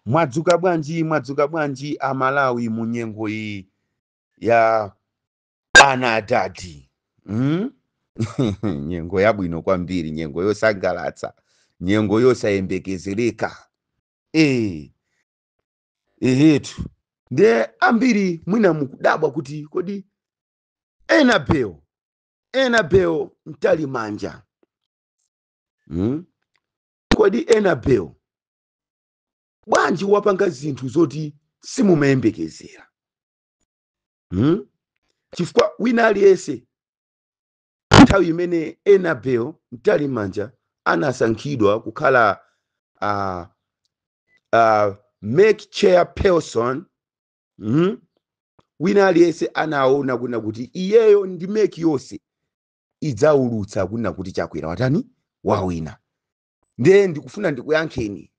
Mwadzuka bwanji amalawi munyengo iyi ya ana atati. Nyengo yabwino kwambiri, nyengo yosangalatsa, nyengo yosayembekezereka. Ehetu nde ambiri mwina mukudabwa kuti kodi Enabel mtali manja. Kodi Enabel bwanji wapanga zinthu zoti simumayembekezera. Chifukwa wina aliyense nthawi imene Enabel mtali manja anasankhidwa kukhala make chairperson, wina aliyense anaona kuna kuti iyeyo ndi make yonse idzaulutsa kuna kuti Chakwera watani wawina. Nde ndikufuna ndikuyankheni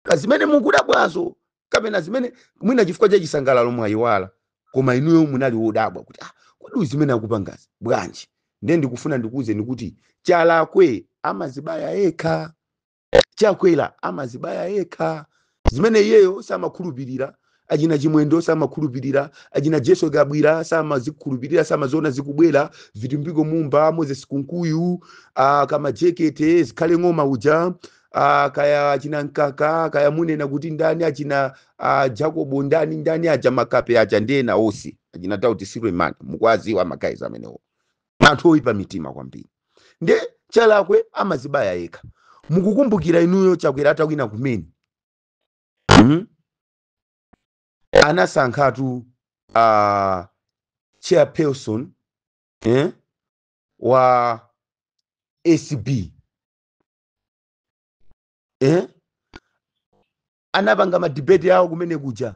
kazimene mukudabwazo kapena zimene mwina chifukwa cha chisangalalo mwayiwala, koma inuyo munali wodabwa kuti kodi zimene akupangazi bwanji. Nde ndikufuna ndikuwuzeni kuti Chalakwe amazibaya yekha, Chakwera amazibaya yekha. Zimene iyeyo samakhulupirira, achina Chimwendo samakhulupirira, achina Jeso Gabwira samazikhulupirira, samaziona zikubwera, Vitumbiko Mumba, Moses Kunkuyu, kama Jekete zikhale ng'oma uja, kaya achina Nkaka, kaya munena kuti ndani, achina Jacobo ndani aja Makape aja ndena osi, achina Tauti Suleiman, mukwaziwa magayizi amenewo. Anthu oyipa mitima kwambiri. Nde Chalakwe amazibaya yekha. Mukukumbukira inuyo Chakwera atawina kumene, anasankhatu chairperson wa SB, anapanga madebate yawo kumene kuja,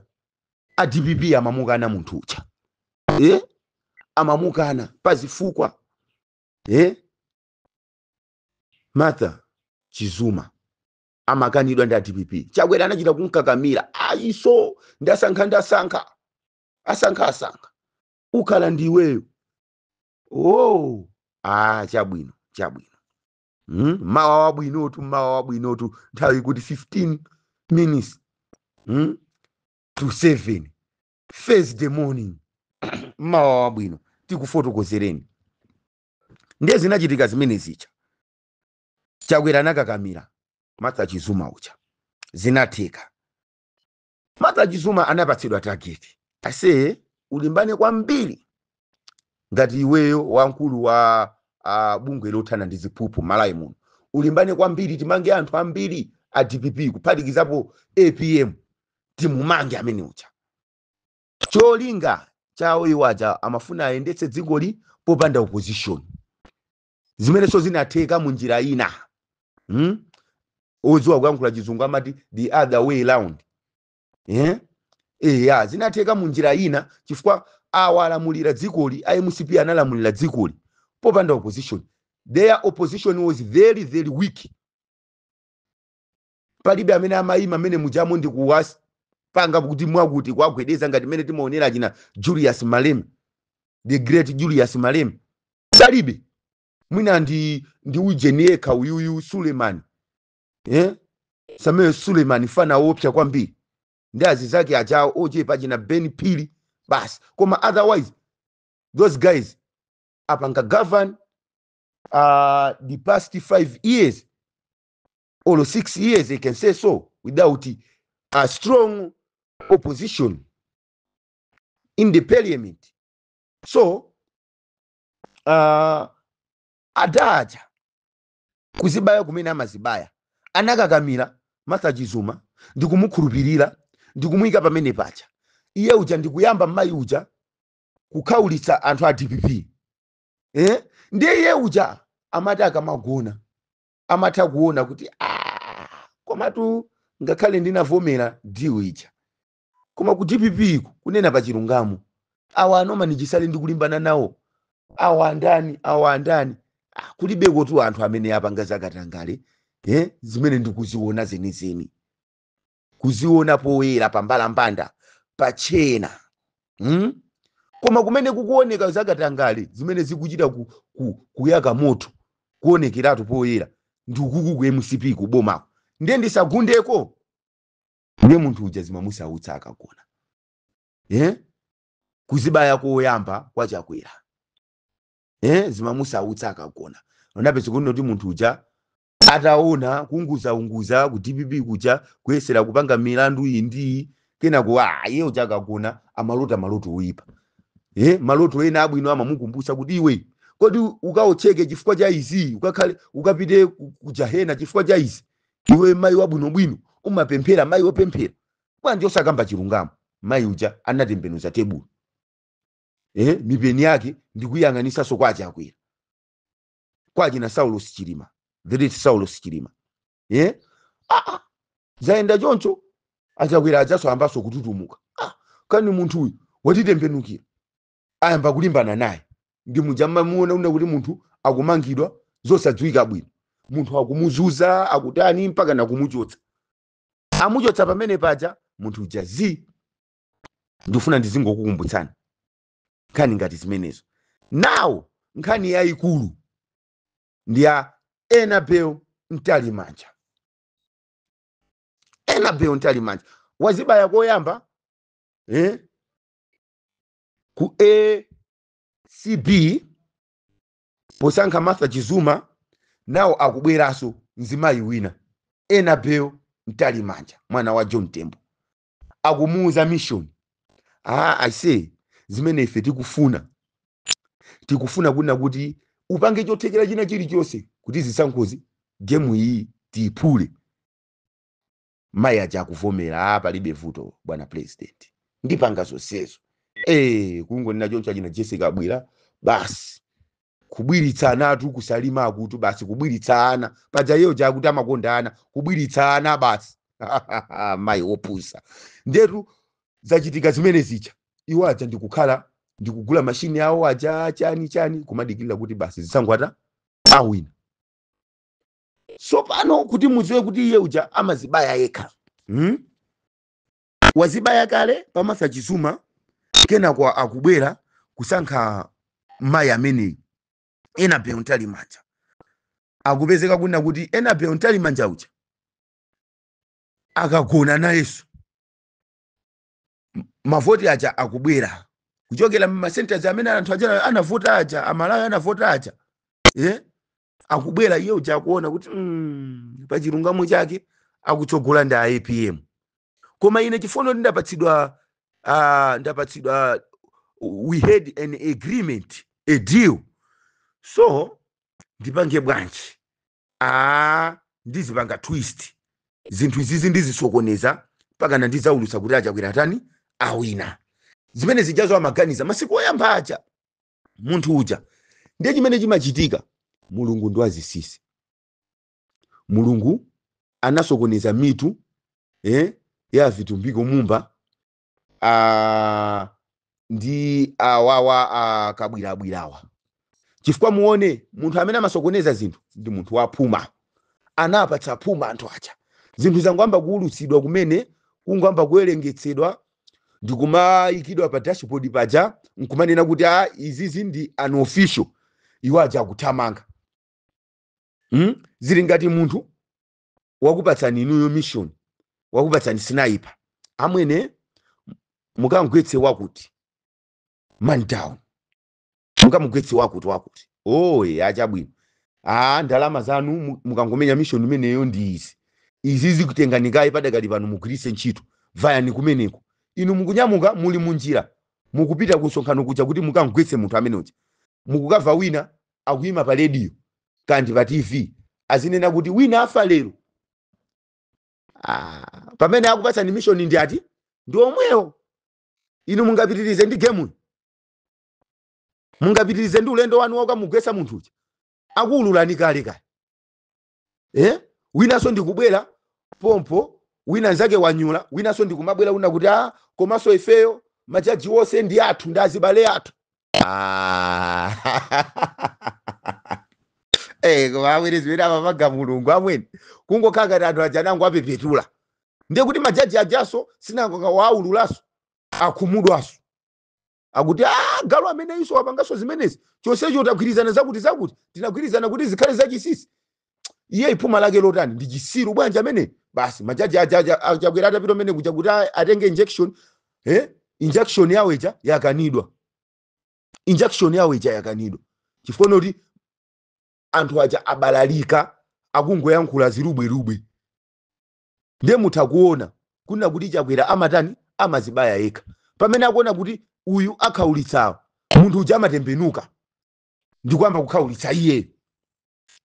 a DPP amamukana munthu uja, amamukana pazifukwa Martha Chizuma amakanidwa ndi a DPP. Chakwera anachita kunkakamira, ayiso ndasankha asankha ukhala ndiweyo. Chabwino mawa wabwinotu nthawi kuti 15 minutes to 7 Thursday morning, mawa wabwino tikufotokozereni. Ndiye zinachitika zimene zicha. Chakwera anakakamira Martha Chizuma uja, zinatheka. Martha Chizuma anapatsidwa target, ase ulimbane kwambiri ngati iweyo wankulu wa bungwe lothana ndi ziphuphu Malawi muno, ulimbane kwambiri, timange anthu ambiri a DPP kuphatikizapo APM, timumange amene uja. Cholinga chawo iwaja amafuna ayendetse dzikoli popanda opposition. Zimene so zinatheka munjira ina. Oziwa kuyankhula Chizungu amati the other way round. Zinatheka munjira ina chifukwa awalamulira dzikoli, IMCP analamulira dzikoli popanda opposition. Their opposition was very very weak. Palibe amene amayima amene mujamo ndi kuwapanga kuti mwakuti kwagwedeza ngati mene timaonera achina Julius Malema, the great Julius Malema. Palibe. Mwina ndi ujenieka uyuyu Suleiman, Samuel Suleiman fana wopsa kwambiri. Ndi azizake ajao ochepa china Ben Pili basi. Koma otherwise those guys apanga govern the past 5 years or 6 years, I can say so, without a strong opposition in the parliament. So adaja kuzibaya kumene amazibaya, anakakamira Martha Chizuma ndikumukhulupirira, ndikumuyika pamene pacha. Iye uja ndikuyamba mayi uja kukhaulitsa anthu a DPP. Ndiye iye uja amati akamagona amatha kuona kuti komatu ngakhale ndinavomera deal ija, koma ku DPP kunena pa chilungamo awa anoma ndichisale ndikulimbana nawo awa andani kulibeko tu anthu amene apanga zakatangale, zimene ndikuziona zenizeni, kuziona poyera pambalambanda pachena. Koma kumene kukuoneka zakatangale zimene zikuchita kuyaka moto kuonekeratu poyera ndi ukuku ku MCP kubomako. Ndiye ndisagundeko ndiye munthu uja zimamusautsa akagona. Kuzibaya koyamba kwa chakwera zimamusautsa akagona. Unapeza kuti munthu uja ataona kunguza ku DPP kuja kuyesera kupanga milandu iyi ndi kenako iye uja akagona amalota maloto oyipa. Maloto ena abwino amamukumbutsa kuti iwe kodi ukaocheke chifukwa cha izi ukapite kujahena chifukwa cha izi, iwe mayi wabwinobwino umapemphera mayi wopemphera bwanji osakamba chilungamo. Mayi uja anatembenuza tebulo mipeni yake ndikuyang'anisaso kwa Chakwera, kwa china Saulos Chilima, the late Saulos Chilima. Zaenda choncho Achakwera ajaso ambaso kututumuka. Kani munthu uyu watitembenukira ayamba kulimbana naye, ndi mujama muona una kuti munthu akumangidwa zosadziwika bwino, munthu akumuzuza akutani mpaka nakumuchotsa. Amuchotsa pamene paja munthu uja ndifuna ndizingokukumbutsani nkhani ngati zimenezo. Now nkhani yayikulu ndi ya Enabel Ntalimanja. Enabel Ntalimanja wazibaya koyamba ku ACB posankha Martha Chizuma, nawo akubweraso mzimayi wina Enabel Ntalimanja mwana wa John Tembo akumuuza mission. I say zimene ife tikufuna kuna kuti upange chothekera china chilichonse kuti zisankhozi game iyi tiiphule. Mayi aja akuvomera palibe vuto bwana president, ndipanga zonsezo. Kungonena choncho achina Jessica Bwira basi kubwiritsana atu kusalima akutu basi kubwiritsana paja yeyo jakuti amakondana kubwiritsana basi. Mayi opusa ndetu zachitika zimene zicha iwo aja ndikukhala ndikugula mashini yawo aja chani kumadikirira kuti basi zisangwata awina. So pano kuti mudziwe kuti iye uja amazibaya yekha. Wazibaya kale pa Martha Chizuma, kenako akubwera kusankha mayi ameneyi Enabel Ntalimanja. Akupezeka kuna kuti Enabel Ntalimanja uja akagona nayeso mavoti aja akubwera kuchokera mu centers amene anthu aja anavota aja amalawi anavota aja akubwera iye uja akuona kuti pa chilungamo chake akutsogola ndi APM. Koma ine chifono ndapatsidwa we had an agreement, a deal, so ndipange bwanji ndizipanga twist zinthu izizi ndizisokoneza paka nandizaulusa kuti Achakwera tani awina. Zimene zijazo amaganiza masiku oyamba aja munthu uja ndiye chimene chimachitika. Mulungu ndo azisisi. Mulungu anasokoneza mitu ya vitumbiko mumba ndi awawa kabwirabwirawa. Chifukwa muone munthu amene amasokoneza zinthu ndi munthu waphuma, anapatsa phuma anthu aja. Zinthu zangwamba kuulutsidwa kumene kungwamba kuwerengetsedwa ndikumayikidwa pa dashboard paja nkumanena kuti izizi ndi unofficial, iwo aja akuthamanga. Zili ngati munthu wakupatsani inuyo mission, wakupatsani sniper, amwene mukamugwetse wakuti man down, mukamugwetse wakuti achabwino ndalama zanu mukangomenya mission imeneyo ndi izi zikutenganikayi padakali pano mugwiritse ntchito vayani kumeneko. Inu mukunyamuka muli munjira mukupita kusonkhano kuja kuti mukamugwetse munthu amene uja, mukukava wina akuyima pa radio kandi pa TV azinena kuti wina afa lero. Pamene akupatsani mission ndi ati ndi omwewo. Inu mungapitirize ndi game, mungapitirize ndi ulendo wanu wakamugwetsa munthu uja akuululani kale. Winaso ndikubwera pompo, wina nzake wanyula, winaso ndikumabwera una kuti komanso ifeyo majaji wonse ndi athu ndi azibale athu. Koma awirezi wena amamaga Mulungu amwene kungokhala ngati anthu aja nango apepetula. Ndiye kuti majaji ajaso sinango kawaululaso akhumudwaso akuti galo amene iso wapangaso zimenezi chonsecho utagwirizana zakuti tinagwirizana kuti zikhale zachisisi. Iye iphuma lake lotani ndi chisiru bwanja amene basi majaji ajakwera atapita mene kuja kuti atenge injection injection yawo ija yakanidwa chifukwa kuti anthu aja abalalika akungoyankhula zirubwerubwe ndiye mutakuona kuna kuti Chakwera amatani amazibaya yekha pamene akuona kuti uyu akhaulitsawo munthu uja amatembenuka ndikwamba kukhaulitsa iye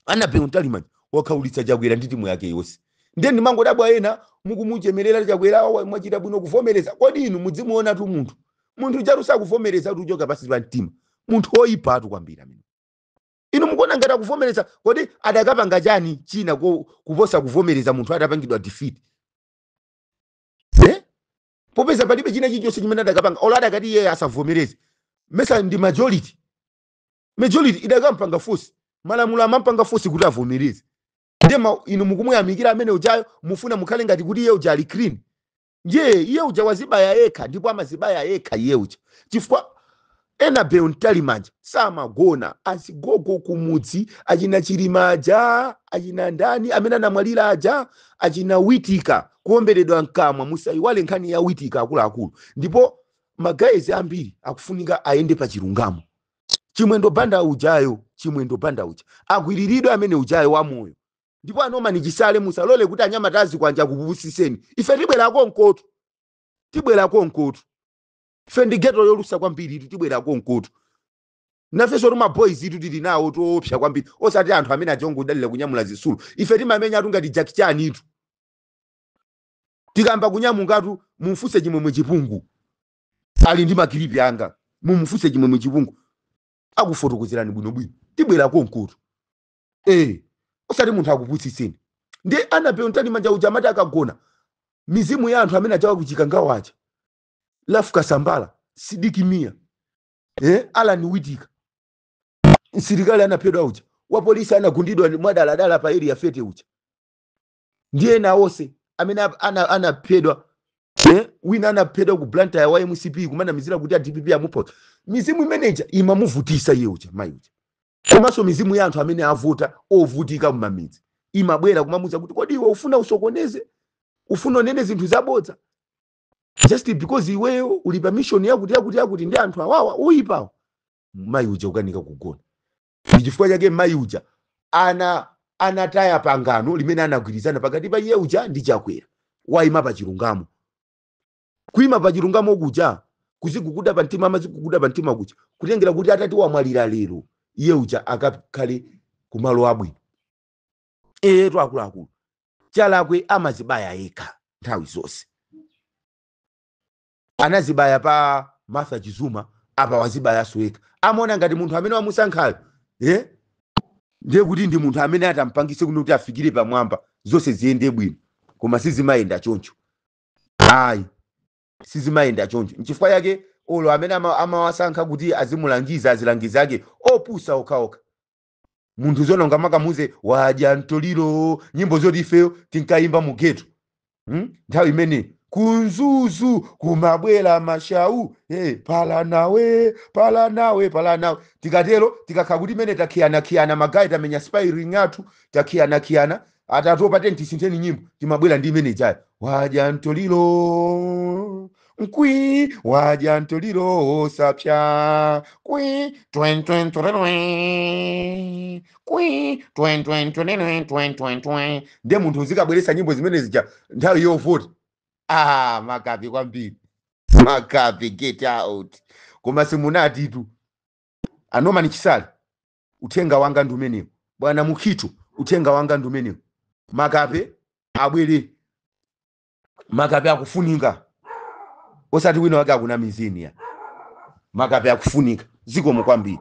anape Mtalimani wakhaulitsa Chakwera ndi timu yake yonse ndiye ndimangodabwa ena mukumuchemerera Chakwera mwachita bwino kuvomereza kodi inu mudzimuona tu munthu charu sakuvomereza kuti uchoka pasi pa mtima munthu oyipa atu kwambiri amene inu mukuona ngati akuvomereza kodi adakapanga chani china kuposa kuvomereza munthu atapangidwa defeat popeza palibe china chilichonse chimene adakapanga ola adakati iye asavomereze mesa ndi majority idakampanga force malamulo amampanga force kuti avomereze ndiye inu mukumuyamikira amene ujayo mufuna mukhale ngati kuti iye uja ali clean ndiye iye uja wazibaya yekha ndipo amazibaya yekha iye uja chifukwa Anape Mtalimani samagona asigogo kumudzi achina Chilima aja achina ndani amene anamwalira aja achina Witika kuomberedwa mkamwa musayiwale nkhani ya Witika akuluakulu ndipo magaezi ambiri akufunika aende pa chilungamo chimwendo banda uja agwiriridwe amene ujayo wa moyo ndipo anomani chisale musalole kuti anyamatazi kwanja kupusiseni ife tibwerako nkoto fendi geto yolusa kwambiri tibwerako nkoto nafeso ruma boys itu tili nawo toopsa kwambiri osati anthu amene ajongodalira kunyamula zisulu ife timamenya atu ngati Jackie Chan itu tikamba kunyamungatu mumfuse chimwemwe chipungu ali ndi makilipi anga mumfuse chimwemwe chipungu akufotokozerani bwinobwino tibwerako nkoto osati munthu akupusiseni ndiye Anape Mtalimani uja amati akagona mizimu ya anthu amene achawa kuchika ngawacha Lafu Kasambala Sidiki Mia Alan Witika msilikali anaphedwa uja wa polisi anagundidwa mwadaladala pa area fete uja ndiye na wose amene anaphedwa wina anaphedwa ku Blantyre ya YMCP kumana mizira kuti DPP amupo mizimu imeneja imamuvutisa iye uja mai uja komanso mizimu ya anthu amene avuta ovutika mumamidzi imabwera kumamuza kuti kodi iwe ufuna usokoneze ufuna unene zinthu zabodza just because iweyo uli pa mission yakuti ndi anthu awawa uyipawo mai uja ukanika kugona chifukwa chake mai uja anataya pangano limene anagwirizana pakati pa iye uja ndi Chakwera waima pa chilungamo kuima pa chilungamo kuja kuziguguda pa mtima amaziguguda pa mtima kuja kutengera kuti atati wamwalira lero iye uja akakhale kumalo abwino akuluakulu Chalakwe amazibaya yekha nthawi zonse anazibaya pa Martha Chizuma apa wazibaya sweka amona ngati munthu amene wamusankhayo ndiye kuti ndi munthu amene atampangise kuti afikire pamwamba zonse ziyende bwino koma sizimayenda choncho sizimayenda choncho nchifukwa yake olo amene amawasankha kuti azimulangiza azilangizake opusa okhaokha munthu zona ngamakamuze waja ntoliro nyimbo zoti ifeyo tinkayimba mu ghetto nthawi imene kunzuzu kumabwela mashau pala nawe tikatero tikakha kuti imene takhiana magayi tamenya spiring athu takhiana atatopa tisinteni nyimbo timabwela ndi imene ijayo waja ntoliro nkwi waja ntoliro sapya kwi twen ndiye munthu uzikabweresa nyimbo zimene zija nthawi yovota makapi kwambiri makapi get out koma simunati tu anomani chisale uthenga wanga ndi umenewo bwana Mukhitu uthenga wanga ndi umenewo makape abwere makape akufunika osati wina wake akuna mizini ya makape akufunika zikomo kwambiri.